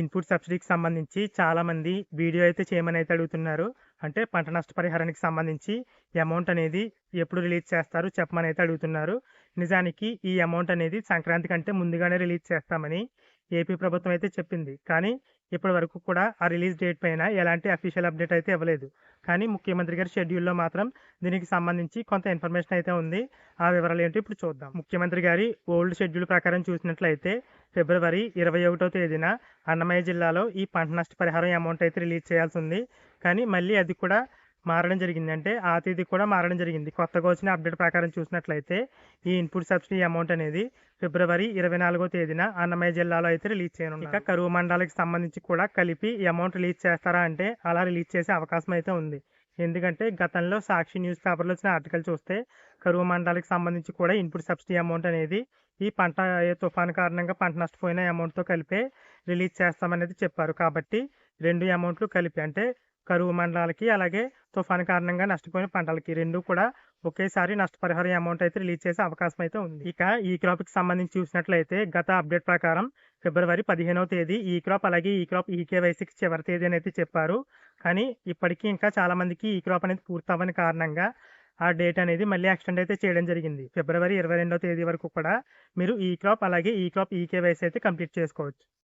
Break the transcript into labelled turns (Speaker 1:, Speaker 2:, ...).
Speaker 1: Input సబ్సిడీకి సంబంధించి చాలామంది video అయితే చేయమని అయితే అడుగుతున్నారు. అంటే పంట నష్టపరిహారానికి సంబంధించి అమౌంట్ అనేది ఎప్పుడు రిలీజ్ చేస్తారు చెప్పమని అయితే అడుగుతున్నారు. నిజానికి ఈ అమౌంట్ అనేది సంక్రాంతి కంటే ముందుగానే రిలీజ్ చేస్తామని ఏపీ ప్రభుత్వం అయితే చెప్పింది. కానీ ఇప్పటి వరకు కూడా ఆ రిలీజ్ డేట్ పైన ఎలాంటి అఫీషియల్ అప్డేట్ అయితే ఇవ్వలేదు. కానీ ముఖ్యమంత్రి గారి షెడ్యూల్‌లో మాత్రం దీనికి సంబంధించి కొంత ఇన్ఫర్మేషన్ అయితే ఉంది. ఆ వివరాలు ఏంటో ఇప్పుడు చూద్దాం. ముఖ్యమంత్రి గారి ఓల్డ్ షెడ్యూల్ ప్రకారం చూసినట్లయితే ఫిబ్రవరి 21వ తేదీన అన్నమయ్య జిల్లాలో ఈ పంట నష్ట పరిహారం అమౌంట్ అయితే రిలీజ్ చేయాల్సి ఉంది. కానీ మళ్ళీ అది కూడా మారడం జరిగింది. అంటే ఆ తేదీ కూడా మారడం జరిగింది. కొత్తగా వచ్చిన అప్డేట్ ప్రకారం చూసినట్లయితే ఈ ఇన్పుట్ సబ్సిడీ అమౌంట్ అనేది ఫిబ్రవరి 24వ తేదీన అన్నమయ్య జిల్లాలో అయితే రిలీజ్ చేయనున్నారు. ఇక కరువు మండలాలకు సంబంధించి కూడా కలిపి ఈ అమౌంట్ రిలీజ్ చేస్తారా అంటే అలా రిలీజ్ చేసే అవకాశం అయితే ఉంది. ఎందుకంటే గతంలో సాక్షి న్యూస్ పేపర్లో వచ్చిన ఆర్టికల్ చూస్తే కరువు మండలాలకు సంబంధించి కూడా ఇన్పుట్ సబ్సిడీ అమౌంట్ అనేది ఈ పంట తుఫాను కారణంగా పంట నష్టపోయిన అమౌంట్తో కలిపే రిలీజ్ చేస్తామనేది చెప్పారు. కాబట్టి రెండు అమౌంట్లు కలిపి అంటే కరువు మండలాలకి అలాగే తుఫాను కారణంగా నష్టపోయిన పంటలకి రెండు కూడా ఒకేసారి నష్టపరిహారం అమౌంట్ అయితే రిలీజ్ చేసే అవకాశం అయితే ఉంది. ఇక ఈ క్రాప్కి సంబంధించి చూసినట్లయితే గత అప్డేట్ ప్రకారం ఫిబ్రవరి 15వ తేదీ ఈ క్రాప్ అలాగే ఈ క్రాప్ ఈకేవైసీకి చివరి తేదీ అని అయితే చెప్పారు. కానీ ఇప్పటికీ ఇంకా చాలా మందికి ఈ క్రాప్ అనేది పూర్తవ్వని కారణంగా ఆ డేట్ అనేది మళ్ళీ ఎక్స్టెండ్ అయితే చేయడం జరిగింది. ఫిబ్రవరి 22వ తేదీ వరకు కూడా మీరు ఈ క్రాప్ అలాగే ఈ క్రాప్ ఈకేవైసీ అయితే కంప్లీట్ చేసుకోవచ్చు.